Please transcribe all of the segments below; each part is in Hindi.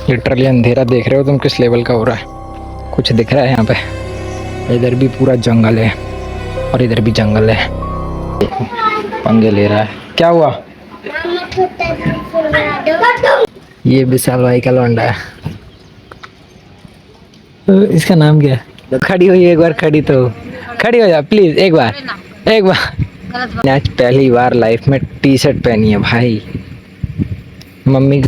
लिटरली अंधेरा देख रहे हो तुम किस लेवल का हो रहा है। कुछ दिख रहा है यहाँ पे? इधर भी पूरा जंगल है और इधर भी जंगल है। पंगे ले रहा है। क्या हुआ? ये विशाल भाई का लौंडा है। इसका नाम क्या है? खड़ी हुई एक बार, खड़ी हो जा प्लीज एक बार, एक बार। आज पहली बार लाइफ में टी शर्ट पहनी है भाई mummy.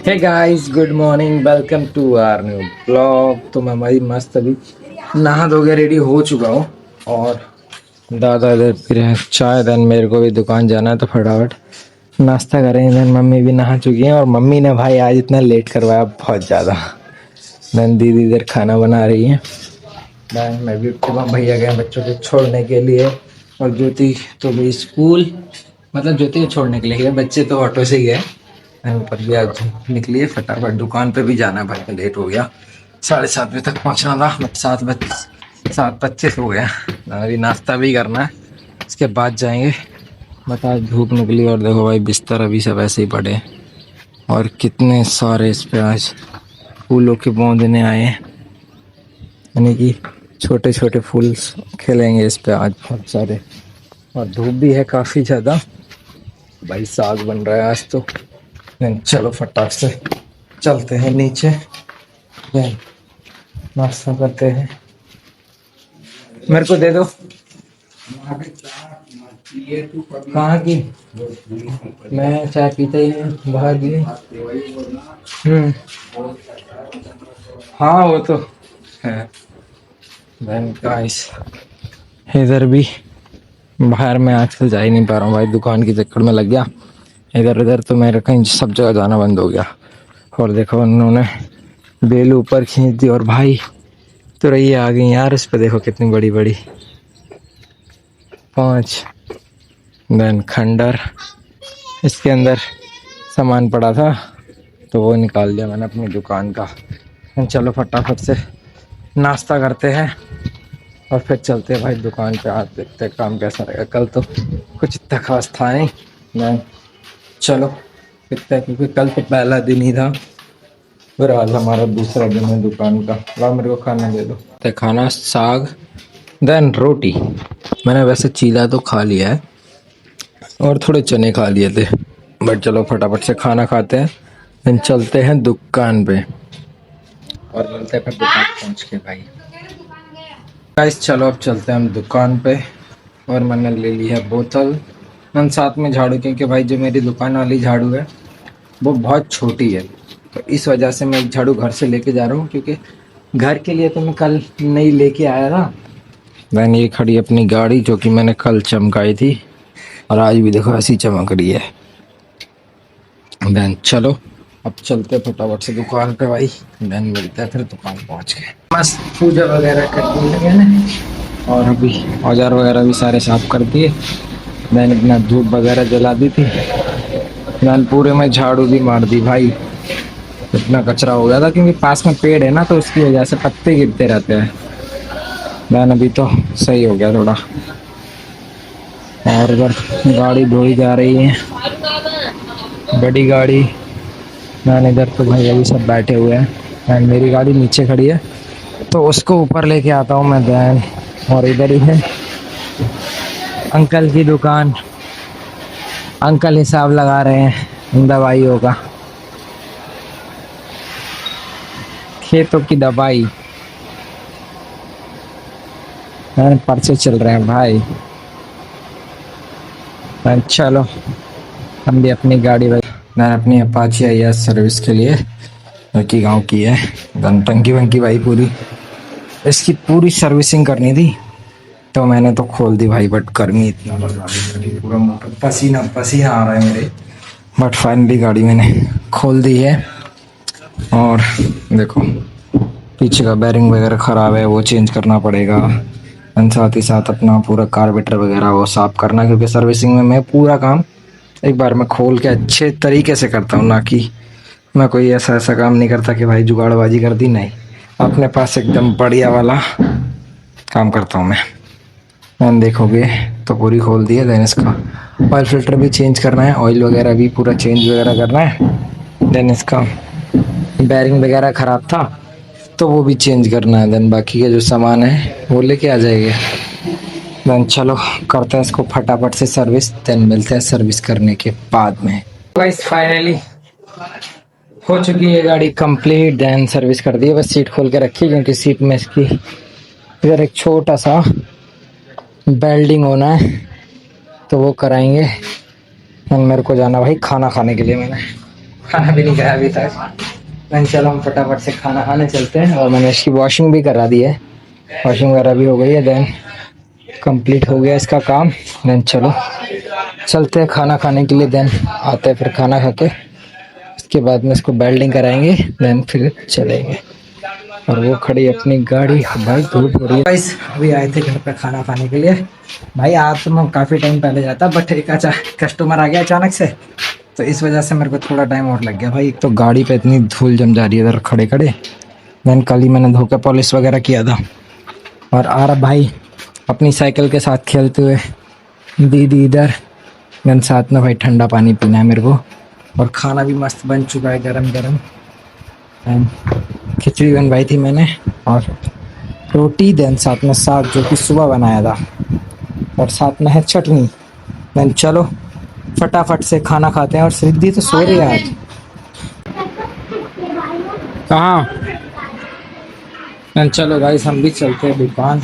Hey guys, good morning, welcome to our new blog. तो मैं भाई मस्त अभी नहा धो के रेडी हो चुका हूँ और दादा इधर पी रहे हैं चाय। देन मेरे को भी दुकान जाना है तो फटाफट नाश्ता करेंगे। देन मम्मी भी नहा चुकी हैं और मम्मी ने भाई आज इतना लेट करवाया बहुत ज़्यादा। देन दीदी इधर खाना बना रही है। देन मैं भी उठ चुका हूँ, भैया गए बच्चों को छोड़ने के लिए और ज्योति तो भी स्कूल, मतलब ज्योति को छोड़ने के लिए गए, बच्चे तो ऑटो से ही गए। ऊपर भी आज निकली है, फटाफट दुकान पे भी जाना है भाई, तो लेट हो गया। 7:30 बजे तक पहुंचना था बट 7:25 हो गया। अभी नाश्ता भी करना है, इसके बाद जाएंगे। बट आज धूप निकली और देखो भाई बिस्तर अभी सब ऐसे ही पड़े हैं और कितने सारे इस पे आज फूलों के बौंदने आए हैं, यानी कि छोटे छोटे फूल खिलेंगे इस पे आज बहुत सारे। और धूप भी है काफ़ी ज़्यादा भाई। साग बन रहा है आज तो। चलो फटाक से चलते हैं नीचे, नाश्ता करते हैं। मेरे को दे दो। कहाँ की? मैं चाय पीते ही नहीं, बाहर की। हाँ वो तो है। गाइस इधर भी बाहर में आजकल जा ही नहीं पा रहा हूँ भाई, दुकान के चक्कर में लग गया। इधर उधर तो मेरा कहीं सब जगह जाना बंद हो गया। और देखो उन्होंने बेल ऊपर खींच दी और भाई तो रही आ गई यार। इस पे देखो कितनी बड़ी बड़ी 5। देन खंडर, इसके अंदर सामान पड़ा था तो वो निकाल दिया मैंने अपनी दुकान का। चलो फटाफट से नाश्ता करते हैं और फिर चलते हैं भाई दुकान पे। आज देखते हैं काम कैसा रहेगा। कल तो कुछ इतना खास था नहीं। मैं चलो देखते हैं क्योंकि कल तो पहला दिन ही था, फिर आज हमारा दूसरा दिन है दुकान का। लाओ मेरे को खाना दे दो। तो खाना साग देन रोटी। मैंने वैसे चीला तो खा लिया है और थोड़े चने खा लिए थे, बट चलो फटाफट से खाना खाते हैं देन चलते हैं दुकान पे और मिलते हैं फिर दुकान पहुंच के भाई। गाइस चलो अब चलते हैं हम दुकान पे। और मैंने ले ली है बोतल, मैंने साथ में झाड़ू, क्योंकि भाई जो मेरी दुकान वाली झाड़ू है वो बहुत छोटी है, तो इस वजह से मैं एक झाड़ू घर से लेके जा रहा हूँ, क्योंकि घर के लिए तो मैं कल नहीं लेके आया था। मैंने ये खड़ी अपनी गाड़ी जो कि मैंने कल चमकाई थी और आज भी देखो ऐसी चमक रही है। देन चलो अब चलते फटाफट से दुकान पे भाई। देन मिलते हैं फिर दुकान पहुंच के। मस्त पूजा वगैरह कर दी मैंने और अभी औजार वगैरह भी सारे साफ कर दिए। मैंने अपना धूप वगैरह जला दी थी। मैंने पूरे में झाड़ू भी मार दी भाई, इतना कचरा हो गया था, क्योंकि पास में पेड़ है ना तो उसकी वजह से पत्ते गिरते रहते हैं। मैंने अभी तो सही हो गया थोड़ा। और इधर गाड़ी धोई जा रही है, बड़ी गाड़ी। मैंने इधर तो भाई अभी सब बैठे हुए हैं एंड मेरी गाड़ी नीचे खड़ी है तो उसको ऊपर लेके आता हूँ मैं। दैन और इधर ही है अंकल की दुकान। अंकल हिसाब लगा रहे हैं दवाइयों का, खेतों की दवाई। पर्चे चल रहे हैं भाई। चलो हम भी अपनी गाड़ी भाई, मैंने अपनी अपाची आई है सर्विस के लिए, जो कि गाँव की है। टंकी वंकी भाई पूरी इसकी पूरी सर्विसिंग करनी थी तो मैंने तो खोल दी भाई, बट गर्मी इतना पूरा पसीना पसीना आ रहा है मेरे। बट फाइनली गाड़ी मैंने खोल दी है। और देखो पीछे का बैरिंग वगैरह ख़राब है, वो चेंज करना पड़ेगा। एंड साथ ही साथ अपना पूरा कार्बेटर वगैरह वो साफ़ करना, क्योंकि सर्विसिंग में मैं पूरा काम एक बार मैं खोल के अच्छे तरीके से करता हूँ, ना कि मैं कोई ऐसा ऐसा काम नहीं करता कि भाई जुगाड़बाजी कर दी। नहीं, अपने पास एकदम बढ़िया वाला काम करता हूँ मैंने देखोगे तो पूरी खोल दी है। देन इसका ऑयल फिल्टर भी चेंज करना है, ऑयल वगैरह भी पूरा चेंज वगैरह करना है। देन इसका बैरिंग वगैरह खराब था तो वो भी चेंज करना है। देन बाकी का जो सामान है वो लेके आ जाएंगे। देन चलो करते हैं इसको फटाफट से सर्विस, देन मिलते हैं सर्विस करने के बाद में। गाइस फाइनली हो चुकी है गाड़ी कंप्लीट, देन सर्विस कर दी है। बस सीट खोल के रखी क्योंकि सीट में इसकी इधर एक छोटा सा बेल्डिंग होना है तो वो कराएंगे। देन मेरे को जाना भाई खाना खाने के लिए, मैंने खाना भी नहीं खाया अभी तक। देन चलो हम फटाफट से खाना खाने चलते हैं। और मैंने इसकी वॉशिंग भी करा दी है, वॉशिंग वगैरह भी हो गई है। देन कंप्लीट हो गया इसका काम। देन चलो चलते हैं खाना खाने के लिए। देन आते हैं फिर खाना खा के, उसके बाद में इसको बेल्डिंग कराएंगे। देन फिर चलेंगे। और वो खड़ी अपनी गाड़ी, भाई धूप हो रही है। गाइस अभी आए थे घर पे खाना खाने के लिए। भाई आज तो मैं काफ़ी टाइम पहले जाता, बट एक कस्टमर आ गया अचानक से, तो इस वजह से मेरे को थोड़ा टाइम और लग गया। भाई एक तो गाड़ी पे इतनी धूल जम जा रही है इधर खड़े खड़े। देन कल ही मैंने धो के पॉलिश वगैरह किया था। और आ रहा भाई अपनी साइकिल के साथ खेलते हुए दीदी इधर। देन साथ में भाई ठंडा पानी पीना है मेरे को। और खाना भी मस्त बन चुका है गरम गरम। खिचड़ी बनवाई थी मैंने और रोटी, देन साथ में साग जो कि सुबह बनाया था, और साथ में है चटनी। देन चलो फटाफट से खाना खाते हैं। और सिद्धि तो सो रही है आज। कहाँ? देन चलो गाइस हम भी चलते हैं दुकान।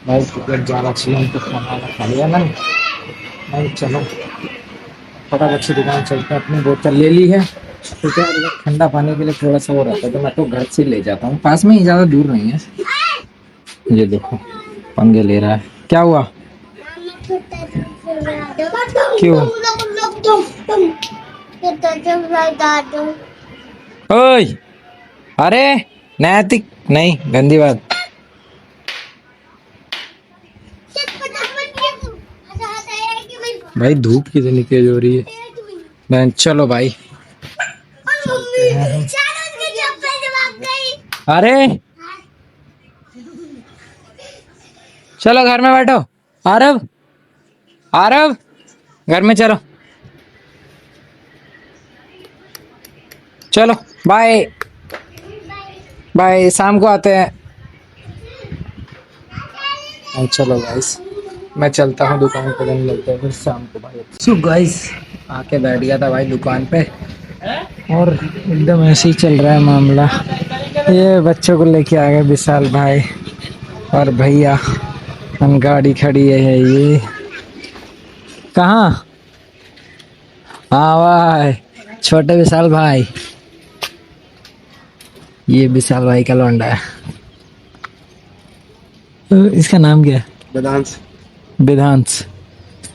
भाई टिकट ज़्यादा चाहिए हमको, खाना खा लिया मैंने। नहीं चलो फटाफट से दुकान चलते हैं। अपनी बोतल ले ली है क्योंकि ठंडा पानी के लिए थोड़ा सा वो रहता है, तो मैं तो घर से ले जाता हूँ, पास में ही, ज़्यादा दूर नहीं है। ये देखो पंगे ले रहा है। क्या हुआ? क्यों? ओए अरे नैतिक नहीं, गंदी बात। भाई धूप कितनी तेज हो रही है। मैं चलो भाई अरे चलो घर में बैठो। आरव आरव घर में चलो, चलो बाय बाय, शाम को आते हैं। चलो गाइस मैं चलता हूँ दुकान पे, दिन मिलते हैं फिर शाम को भाई। सो गाइस आके बैठ गया था भाई दुकान पे, और एकदम ऐसे ही चल रहा है मामला। ये बच्चों को लेके आ गए विशाल भाई और भैया। हम गाड़ी खड़ी है ये कहाँ? हाँ भाई छोटे विशाल भाई, ये विशाल भाई का लौंडा है। इसका नाम क्या है? वेदांश। वेदांश,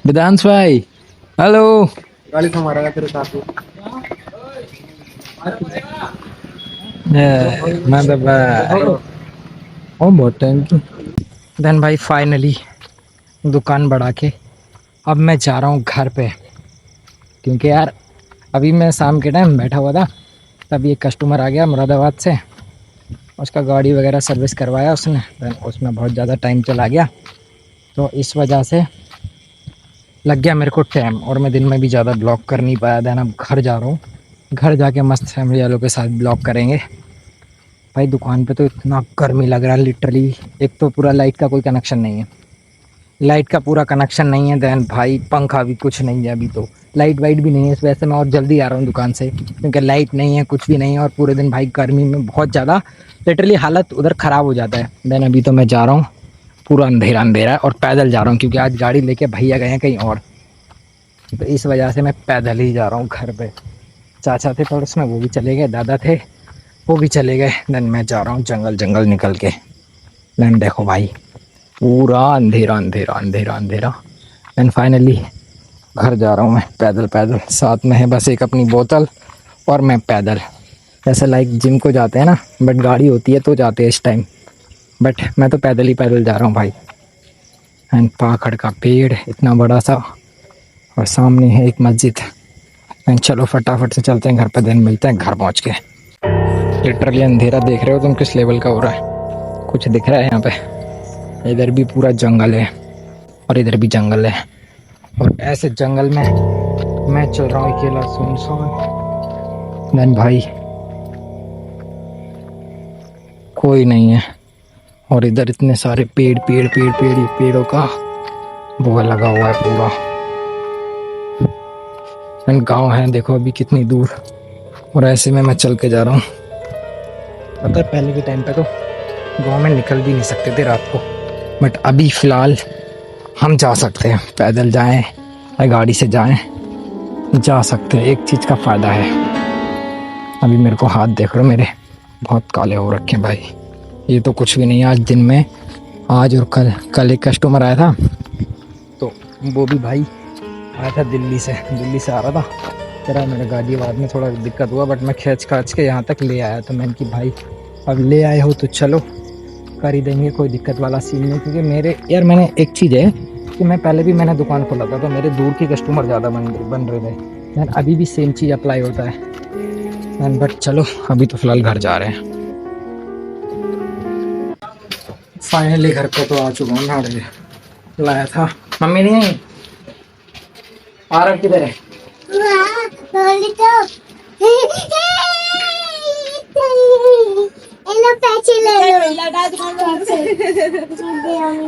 वेदांश भाई हेलो। गाड़ी से मारा तेरे साथ मैं तो बहुत टाइम की। देन भाई फाइनली दुकान बढ़ा के अब मैं जा रहा हूँ घर पे, क्योंकि यार अभी मैं शाम के टाइम बैठा हुआ था, तब ये कस्टमर आ गया मुरादाबाद से। उसका गाड़ी वगैरह सर्विस करवाया उसने, देन उसमें बहुत ज़्यादा टाइम चला गया, तो इस वजह से लग गया मेरे को टाइम, और मैं दिन में भी ज़्यादा ब्लॉग कर नहीं पाया। देन अब घर जा रहा हूँ, घर जाके मस्त फैमिली वालों के साथ ब्लॉग करेंगे। भाई दुकान पे तो इतना गर्मी लग रहा है लिटरली। एक तो पूरा लाइट का कोई कनेक्शन नहीं है, लाइट का पूरा कनेक्शन नहीं है। देन भाई पंखा भी कुछ नहीं है, अभी तो लाइट वाइट भी नहीं है। इस वजह से मैं और जल्दी आ रहा हूँ दुकान से, क्योंकि लाइट नहीं है, कुछ भी नहीं है। और पूरे दिन भाई गर्मी में बहुत ज़्यादा लिटरली हालत उधर ख़राब हो जाता है। देन अभी तो मैं जा रहा हूँ, पूरा अंधेरा अंधेरा है, और पैदल जा रहा हूँ क्योंकि आज गाड़ी लेके भैया गए हैं कहीं और, तो इस वजह से मैं पैदल ही जा रहा हूँ घर पे। चाचा थे पड़ोस में, वो भी चले गए, दादा थे वो भी चले गए। देन मैं जा रहा हूँ जंगल जंगल निकल के। देन देखो भाई पूरा अंधेरा अंधेरा अंधेरा अंधेरा। देन फाइनली घर जा रहा हूँ मैं पैदल पैदल। साथ में है बस एक अपनी बोतल और मैं पैदल। जैसे लाइक जिम को जाते हैं ना, बट गाड़ी होती है तो जाते हैं इस टाइम, बट मैं तो पैदल ही पैदल जा रहा हूँ भाई। एंड पाखड़ का पेड़ इतना बड़ा सा, और सामने है एक मस्जिद। एंड चलो फटाफट से चलते हैं घर पे, दिन मिलते हैं घर पहुँच के। लिटरली अंधेरा देख रहे हो तुम किस लेवल का हो रहा है, कुछ दिख रहा है यहाँ पे? इधर भी पूरा जंगल है और इधर भी जंगल है, और ऐसे जंगल में मैं चल रहा हूँ अकेला सुनसान। देन भाई कोई नहीं है, और इधर इतने सारे पेड़ पेड़ पेड़ पेड़, ये पेड़ों का वो लगा हुआ है पूरा। एंड गांव है देखो अभी कितनी दूर, और ऐसे में मैं चल के जा रहा हूँ। पता है पहले के टाइम पे तो गांव में निकल भी नहीं सकते थे रात को, बट अभी फिलहाल हम जा सकते हैं, पैदल जाएं या गाड़ी से जाएं, जा सकते हैं। एक चीज़ का फ़ायदा है, अभी मेरे को हाथ देख रहे हो मेरे बहुत काले हो रखे हैं भाई, ये तो कुछ भी नहीं है। आज दिन में, आज और कल एक कस्टमर आया था, तो वो भी भाई आया था दिल्ली से आ रहा था, कह रहा मेरे गाजियाबाद में थोड़ा दिक्कत हुआ, बट मैं खींच खाच के यहाँ तक ले आया। तो मैंने कि भाई अब ले आए हो तो चलो कर ही देंगे, कोई दिक्कत वाला सीन नहीं। क्योंकि मेरे यार मैंने एक चीज़ है कि मैंने दुकान खोला था तो मेरे दूर के कस्टमर ज़्यादा बन रहे थे यार, अभी भी सेम चीज़ अप्लाई होता है। बट चलो अभी तो फिलहाल घर जा रहे हैं। फाइनली घर पे तो आ चुका हूँ, नाड़े लाया था। मम्मी नहीं आई? आरव किधर है?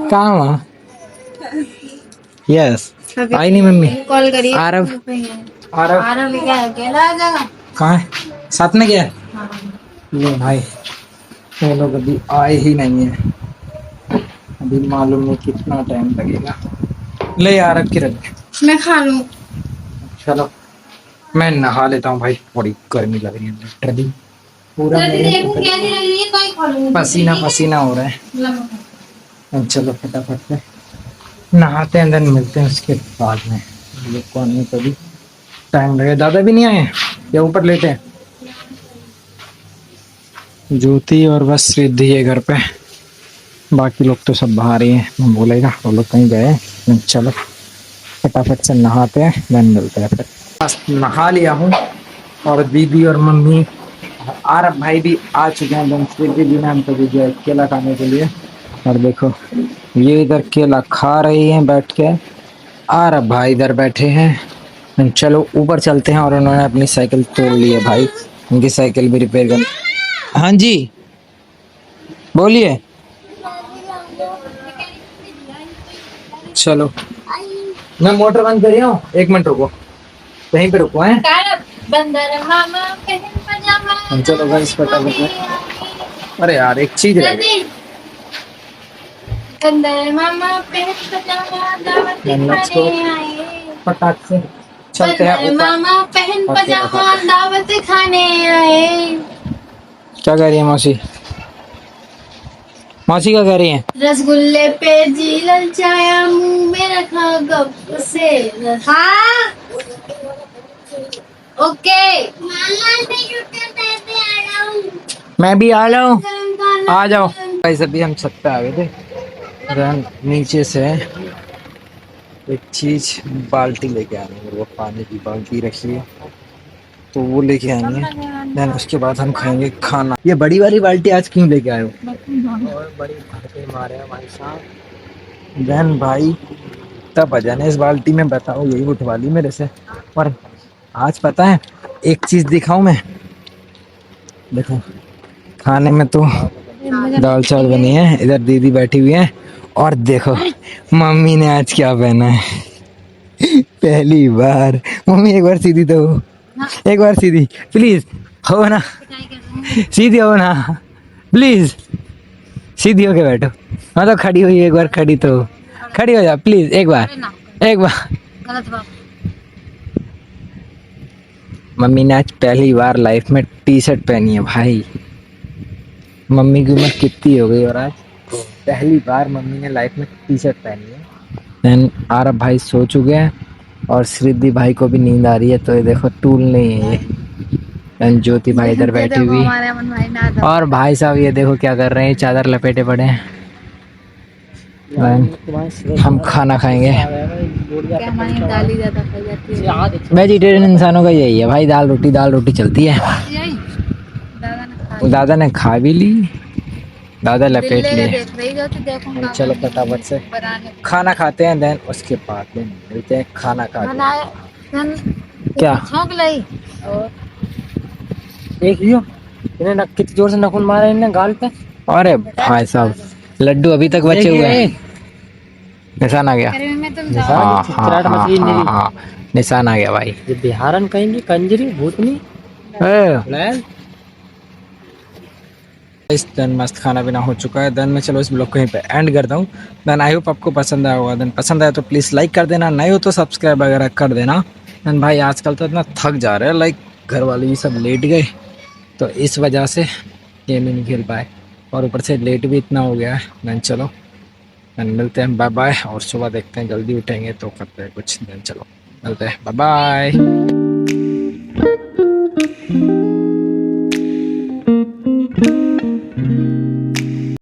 कहाँ वहाँ? यस आई नहीं मम्मी, कॉल करिए। आरव कहाँ है? साथ में क्या है? ये भाई वो लोग अभी आए ही नहीं है, अभी मालूम नहीं कितना टाइम लगेगा। ले यार की रख, मैं खा लूं। चलो मैं नहा लेता हूँ भाई, बड़ी गर्मी लग रही है लिटरली, पूरा पसीना पसीना हो रहा है। चलो फटाफट से नहाते हैं, देन मिलते हैं उसके बाद में। ये कौन है, कभी टाइम लगेगा। दादा भी नहीं आए या ऊपर लेटे हैं? ज्योति और बस रिद्धि है घर पे, बाकी लोग तो सब बाहर ही हैं। मैं बोलेगा वो लोग कहीं गए। चलो फटाफट से नहाते हैं, देन मिलते हैं फिर। बस नहा लिया हूँ, और दीदी और मम्मी आरब भाई भी आ चुके हैं। देन रिद्धि जी ने हमको भी दिया केला खाने के लिए, और देखो ये इधर केला खा रही हैं बैठ के, आरब भाई इधर बैठे हैं। चलो ऊपर चलते हैं। और उन्होंने अपनी साइकिल तोड़ ली है भाई, उनकी साइकिल भी रिपेयर कर। हाँ जी बोलिए। चलो मैं मोटर बंद कर रहा हूँ, 1 मिनट रुको, कहीं पे रुको हैं। चलो गाइस फटाफट। अरे यार एक चीज रह गई, फटाक से चलते हैं मामा पहन पजामा दावत खाने आए। क्या कह रही है मौसी? मौसी क्या कह रही है? रसगुल्ले पे जी ललचाया, मुंह में रखा गप से। हाँ ओके मैं भी आ रहा हूँ, आ जाओ। गाइस अभी हम छत पे आ गए थे, देन नीचे से एक चीज बाल्टी लेके आनी है, वो पानी की बाल्टी रखी है तो वो लेके आनी है। देन उसके बाद हम खाएंगे खाना। ये बड़ी वाली बाल्टी आज क्यों लेके आए हो? और बड़ी धक्के मारे हैं भाई साहब। देन भाई तब वजन है इस बाल्टी में, बताओ यही उठवा ली मेरे से। और आज पता है एक चीज दिखाऊं मैं, देखो खाने में तो दाल चावल बनी है, इधर दीदी बैठी हुई है, और देखो मम्मी ने आज क्या पहना है। पहली बार मम्मी एक बार सीधी तो हो, एक बार सीधी प्लीज हो ना, सीधी हो ना प्लीज, सीधी होके बैठो। हाँ तो खड़ी हुई एक बार, खड़ी तो खड़ी हो जा प्लीज, एक बार एक बार। मम्मी ने आज पहली बार लाइफ में टी शर्ट पहनी है भाई। मम्मी की उम्र कितनी हो गई और आज पहली बार मम्मी ने लाइफ में टी शर्ट पहनी है। देन आरब भाई सो चुके हैं, और श्रीद्धि भाई को भी नींद आ रही है, तो ये देखो टूल नहीं है ये। देन ज्योति भाई इधर बैठी हुई, और भाई साहब ये देखो क्या कर रहे हैं, चादर लपेटे पड़े हैं। हम खाना खाएंगे। वेजिटेरियन इंसानों का यही है भाई, दाल रोटी चलती है। दादा ने खा भी ली, दादा लपेट लिए। चलो फटाफट से खाना खाते हैं, देन उसके बाद में मिलते हैं खाना खा के। क्या देख लियो, इन्हें कितनी जोर से नखून मारा इन्हें गाल पे। अरे भाई साहब, लड्डू अभी तक बचे हुए हैं। निशान आ गया। में तुम निशान, जाओ। हाँ चिचिराहट हाँ मच गई हाँ मेरी। हाँ, निशान आ गया भाई। ये बिहारन कहेंगी, कंजरी भूतनी। ए, लैल। इस दिन मस्त खाना पीना हो चुका है। देन मैं चलो इस ब्लॉग को यहीं पे एंड करता हूँ। देन आई होप आपको पसंद आया होगा। देन पसंद आया तो प्लीज़ लाइक कर देना, नहीं हो तो सब्सक्राइब वगैरह कर देना। देन भाई आजकल तो इतना थक जा रहे हैं, लाइक घर वाले ये सब लेट गए तो इस वजह से गेम ही नहीं खेल पाए, और ऊपर से लेट भी इतना हो गया है। देन चलो, देन मिलते हैं, बाय बाय। और सुबह देखते हैं, जल्दी उठेंगे तो करते हैं कुछ। देन चलो मिलते हैं, बाय बाय।